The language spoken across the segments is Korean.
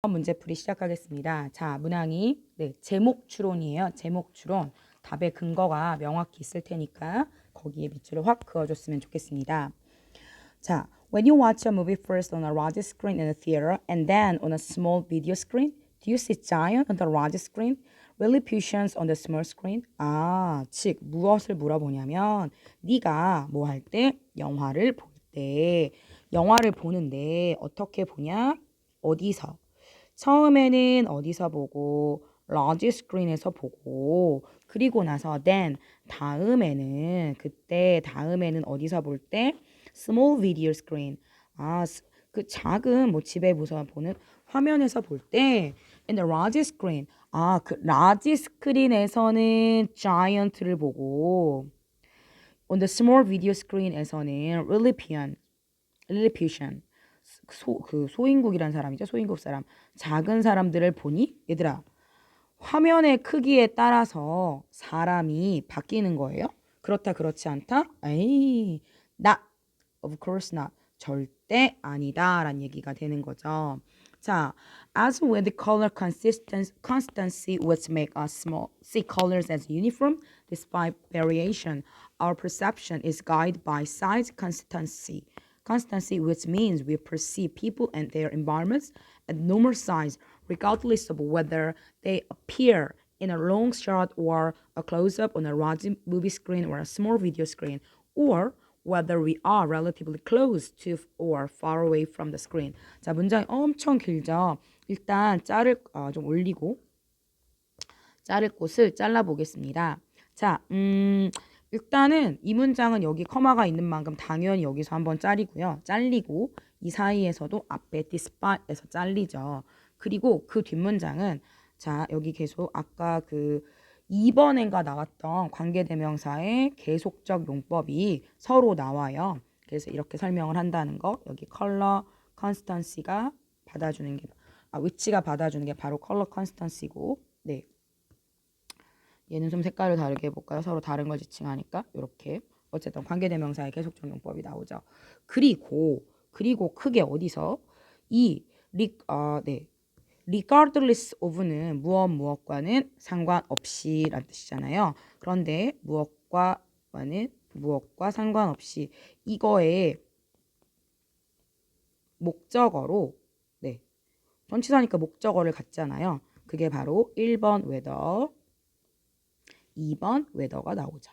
문제풀이 시작하겠습니다. 자, 문항이 제목 추론이에요. 제목 추론. 답의 근거가 명확히 있을 테니까 거기에 밑줄을 확 그어줬으면 좋겠습니다. 자, when you watch a movie first on a large screen in a theater and then on a small video screen, do you see giant on the large screen, Lilliputians on the small screen? 즉 무엇을 물어보냐면 네가 뭐 할 때? 영화를 보는데 어떻게 보냐? 어디서? 처음에는 어디서 보고 large screen에서 보고 그리고 나서 then 다음에는 어디서 볼 때 small video screen 그 작은 뭐 집에 무서 보는 화면에서 볼 때 in the large screen 그 large screen에서는 giant를 보고 on the small video screen에서는 Lilliputian 소인국이란 사람이죠. 소인국 사람. 작은 사람들을 보니 얘들아 화면의 크기에 따라서 사람이 바뀌는 거예요? 그렇다 그렇지 않다? 에이, not. Of course not. 절대 아니다 라는 얘기가 되는 거죠. 자, as with the color constancy which make us see colors as uniform despite variation, our perception is guided by size constancy. Constancy, which means we perceive people and their environments at normal size, regardless of whether they appear in a long shot or a close-up on a large movie screen or a small video screen, or whether we are relatively close to or far away from the screen. 자, 문장이 엄청 길죠. 일단 좀 올리고 자를 곳을 잘라보겠습니다. 자, 일단은 이 문장은 여기 커마가 있는 만큼 당연히 여기서 한번 잘리고 이 사이에서도 앞에 despite에서 잘리죠. 그리고 그 뒷문장은 자 여기 계속 아까 그 2번엔가 나왔던 관계대명사의 계속적 용법이 서로 나와요. 그래서 이렇게 설명을 한다는 거 여기 컬러 컨스턴시가 받아주는 게 위치가 받아주는 게 바로 컬러 컨스턴시고 네. 얘는 좀 색깔을 다르게 해볼까요? 서로 다른 걸 지칭하니까 이렇게 어쨌든 관계대명사의 계속적 용법이 나오죠. 그리고 크게 어디서 이 regardless of는 무엇과는 상관없이 라는 뜻이잖아요. 그런데 무엇과 상관없이 이거에 목적어로 전치사니까 목적어를 갖잖아요. 그게 바로 1번 whether 2번 whether가 나오죠.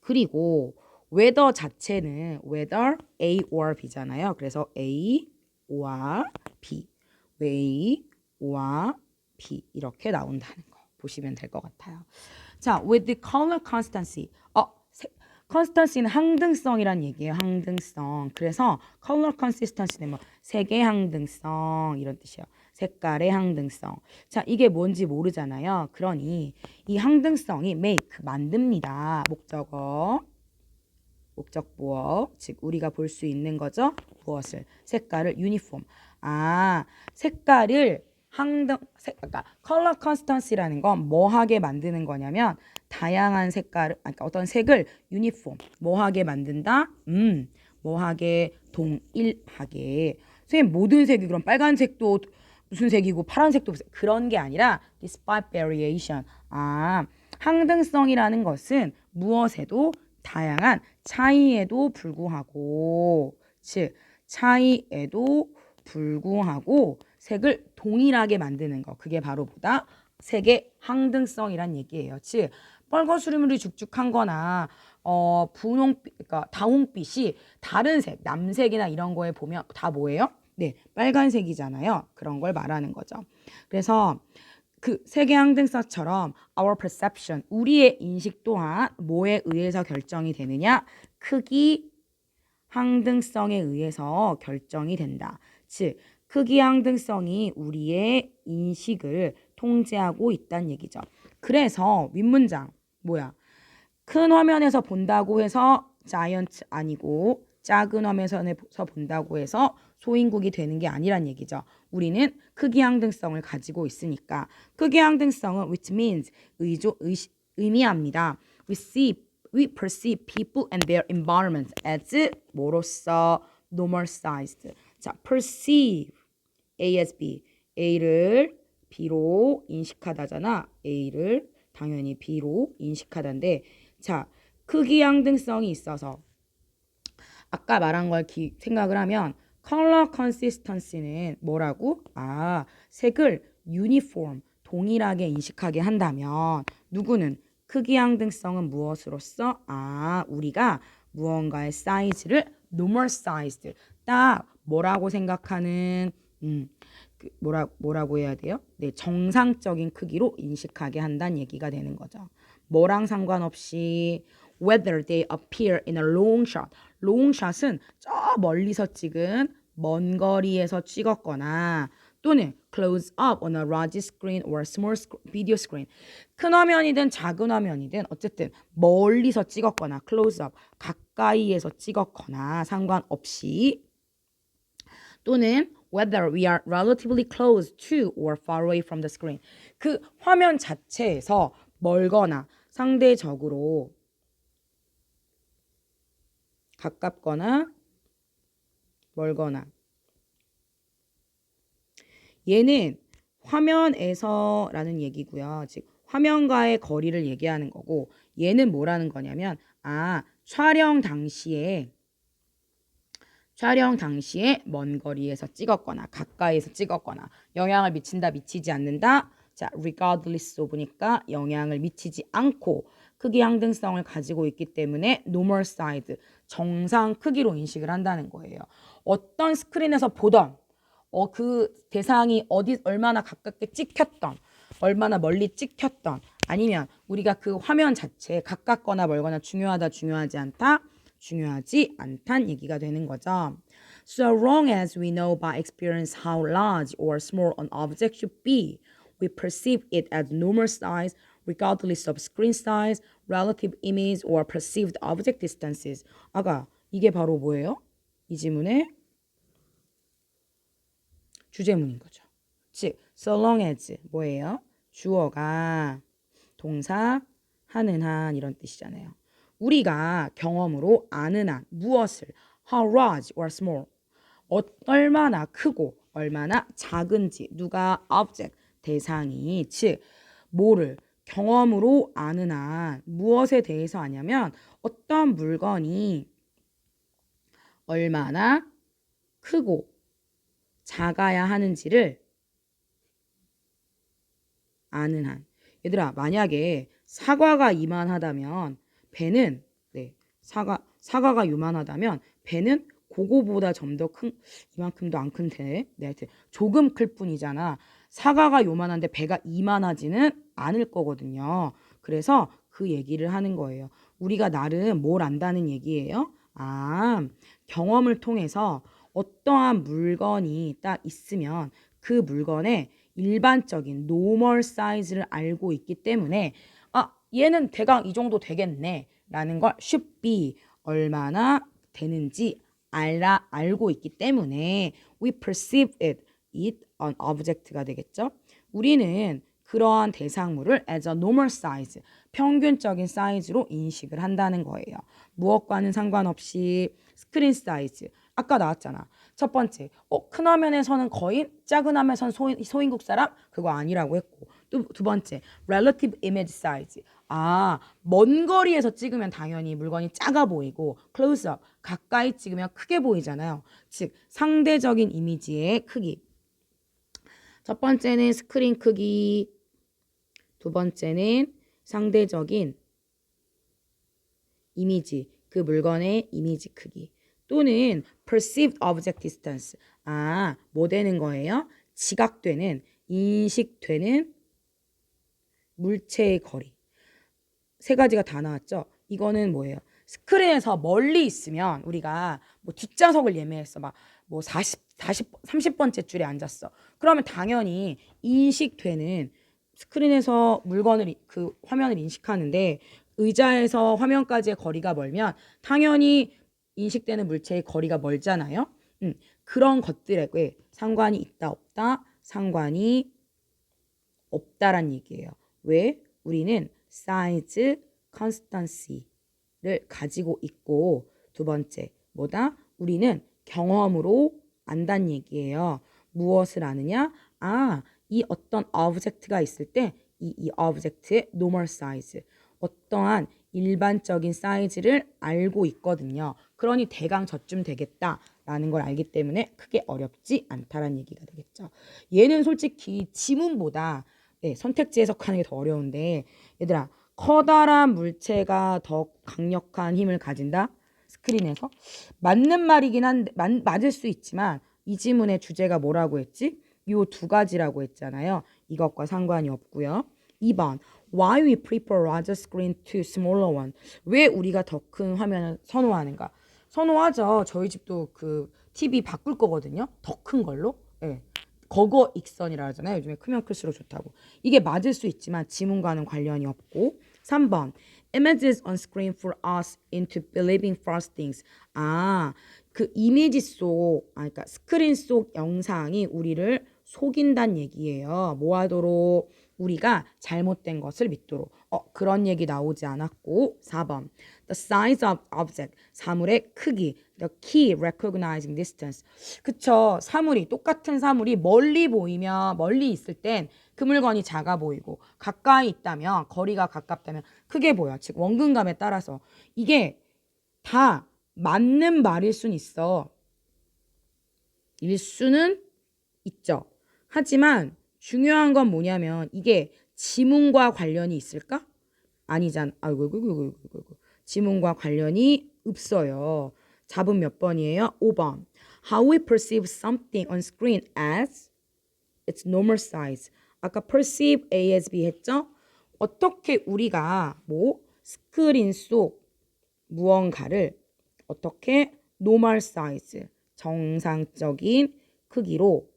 그리고 whether 자체는 whether A or B잖아요. 그래서 A와 B, A or B 이렇게 나온다는 거 보시면 될 것 같아요. 자, with the color constancy. constancy는 항등성이란 얘기예요. 항등성. 그래서 color consistency는 뭐 색의 항등성 이런 뜻이에요. 색깔의 항등성. 자, 이게 뭔지 모르잖아요. 그러니 이 항등성이 make 만듭니다. 목적보어 즉 우리가 볼 수 있는 거죠. 무엇을? 색깔을 uniform. 색깔을 그러니까 컬러 컨스턴시라는 건 뭐하게 만드는 거냐면 다양한 색깔, 그러니까 어떤 색을 유니폼, 뭐하게 만든다? 뭐하게 동일하게. 선생님 모든 색이 그럼 빨간색도 무슨 색이고 파란색도 그런 게 아니라 despite variation. 항등성이라는 것은 무엇에도 다양한 차이에도 불구하고 색을 동일하게 만드는 거. 그게 바로 색의 항등성이란 얘기예요. 즉 빨간수리물이 죽죽한 거나 그러니까 다홍빛이 다른 색, 남색이나 이런 거에 보면 다 뭐예요? 네, 빨간색이잖아요. 그런 걸 말하는 거죠. 그래서 그 색의 항등성처럼 our perception, 우리의 인식 또한 뭐에 의해서 결정이 되느냐? 크기 항등성에 의해서 결정이 된다. 즉 크기 항등성이 우리의 인식을 통제하고 있다는 얘기죠. 그래서 윗문장 뭐야? 큰 화면에서 본다고 해서 자이언트 아니고 작은 화면에서 본다고 해서 소인국이 되는 게 아니란 얘기죠. 우리는 크기 항등성을 가지고 있으니까. 크기 항등성은 which means 의미합니다. We perceive people and their environments as 뭐로서 normal sized. 자, perceive A as B. A를 B로 인식하다잖아. A를 당연히 B로 인식하다인데 자, 크기 양등성이 있어서 아까 말한 걸 생각을 하면 color consistency는 뭐라고? 아, 색을 uniform, 동일하게 인식하게 한다면 누구는 크기 양등성은 무엇으로써? 아, 우리가 무언가의 사이즈를 normal sized, 딱 뭐라고 생각하는 뭐라고 해야 돼요? 네, 정상적인 크기로 인식하게 한다는 얘기가 되는 거죠. 뭐랑 상관없이 whether they appear in a long shot. long shot은 저 멀리서 찍은 먼 거리에서 찍었거나 또는 close up on a large screen or small video screen. 큰 화면이든 작은 화면이든 어쨌든 멀리서 찍었거나 close up, 가까이에서 찍었거나 상관없이 또는 whether we are relatively close to or far away from the screen. 그 화면 자체에서 멀거나 상대적으로 가깝거나 멀거나 얘는 화면에서라는 얘기고요. 즉 화면과의 거리를 얘기하는 거고 얘는 뭐라는 거냐면 촬영 당시에 먼 거리에서 찍었거나 가까이에서 찍었거나 영향을 미친다 미치지 않는다. 자, regardless of니까 영향을 미치지 않고 크기 항등성을 가지고 있기 때문에 normal size, 정상 크기로 인식을 한다는 거예요. 어떤 스크린에서 보던 그 대상이 얼마나 가깝게 찍혔던 얼마나 멀리 찍혔던 아니면 우리가 그 화면 자체에 가깝거나 멀거나 중요하다 중요하지 않다 중요하지 않다는 얘기가 되는 거죠. So long as we know by experience how large or small an object should be, we perceive it as normal size regardless of screen size, relative image, or perceived object distances. 아가, 이게 바로 뭐예요? 이 지문의 주제문인 거죠. 즉, so long as 뭐예요? 주어가 동사 하는 한 이런 뜻이잖아요. 우리가 경험으로 아는 한 무엇을 how large or small 얼마나 크고 얼마나 작은지 누가 object 대상이 즉 뭐를 경험으로 아는 한 무엇에 대해서 아냐면 어떤 물건이 얼마나 크고 작아야 하는지를 아는 한. 얘들아, 만약에 사과가 이만하다면 배는 사과가 요만하다면 배는 그거보다 좀 더 큰 이만큼도 안 큰데 하여튼 조금 클 뿐이잖아. 사과가 요만한데 배가 이만하지는 않을 거거든요. 그래서 그 얘기를 하는 거예요. 우리가 나름 뭘 안다는 얘기예요? 경험을 통해서 어떠한 물건이 딱 있으면 그 물건의 일반적인 normal 사이즈를 알고 있기 때문에 얘는 대강 이 정도 되겠네 라는 걸 should be 얼마나 되는지 알고 있기 때문에 we perceive it an object가 되겠죠. 우리는 그러한 대상물을 as a normal size, 평균적인 사이즈로 인식을 한다는 거예요. 무엇과는 상관없이 스크린 사이즈, 아까 나왔잖아. 첫 번째, 큰 화면에서는 거인, 작은 화면에서는 소인국 사람? 그거 아니라고 했고. 또 두 번째, relative image size. 먼 거리에서 찍으면 당연히 물건이 작아 보이고 close up, 가까이 찍으면 크게 보이잖아요. 즉, 상대적인 이미지의 크기. 첫 번째는 스크린 크기, 두 번째는 상대적인 이미지, 그 물건의 이미지 크기. 또는 perceived object distance. 뭐 되는 거예요? 지각되는, 인식되는 물체의 거리. 세 가지가 다 나왔죠? 이거는 뭐예요? 스크린에서 멀리 있으면 우리가 뭐 뒷좌석을 예매했어. 30번째 줄에 앉았어. 그러면 당연히 인식되는 스크린에서 그 화면을 인식하는데 의자에서 화면까지의 거리가 멀면 당연히 인식되는 물체의 거리가 멀잖아요. 그런 것들에게 상관이 있다 없다 상관이 없다란 얘기예요. 왜? 우리는 size constancy를 가지고 있고 두 번째 뭐다? 우리는 경험으로 안다는 얘기예요. 무엇을 아느냐? 아, 이 어떤 object가 있을 때 이 object의 normal size, 어떠한 일반적인 사이즈를 알고 있거든요. 그러니 대강 저쯤 되겠다라는 걸 알기 때문에 크게 어렵지 않다라는 얘기가 되겠죠. 얘는 솔직히 지문보다 선택지 해석하는 게 더 어려운데 얘들아 커다란 물체가 더 강력한 힘을 가진다? 스크린에서? 맞는 말이긴 한데 맞을 수 있지만 이 지문의 주제가 뭐라고 했지? 요 두 가지라고 했잖아요. 이것과 상관이 없고요. 2번 Why we prefer larger screen to smaller one? 왜 우리가 더 큰 화면을 선호하는가? 선호하죠. 저희 집도 그 TV 바꿀 거거든요. 더 큰 걸로. 예. 거거 익선이라 하잖아요. 요즘에 크면 클수록 좋다고. 이게 맞을 수 있지만 지문과는 관련이 없고. 3번 Images on screen for us into believing false things. 아, 그 이미지 속, 그러니까 스크린 속 영상이 우리를 속인다는 얘기예요. 뭐 하도록? 우리가 잘못된 것을 믿도록. 그런 얘기 나오지 않았고. 4번 The size of object. 사물의 크기. The key recognizing distance. 그쵸. 사물이 똑같은 사물이 멀리 보이면 멀리 있을 땐 그 물건이 작아 보이고 가까이 있다면 거리가 가깝다면 크게 보여. 즉 원근감에 따라서 이게 다 맞는 말일 순 있어. 일 수는 있죠. 하지만 중요한 건 뭐냐면 이게 지문과 관련이 있을까? 아니잖아. 아이고. 지문과 관련이 없어요. 답은 몇 번이에요? 5번. How we perceive something on screen as its normal size. 아까 perceive A as B 했죠? 어떻게 우리가 뭐 스크린 속 무언가를 어떻게 normal size, 정상적인 크기로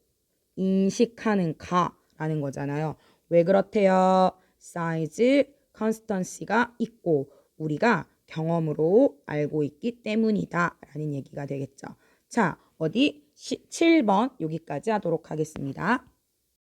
인식하는가라는 거잖아요. 왜 그렇대요? 사이즈 컨스턴시가 있고 우리가 경험으로 알고 있기 때문이다 라는 얘기가 되겠죠. 자, 어디 7번 여기까지 하도록 하겠습니다.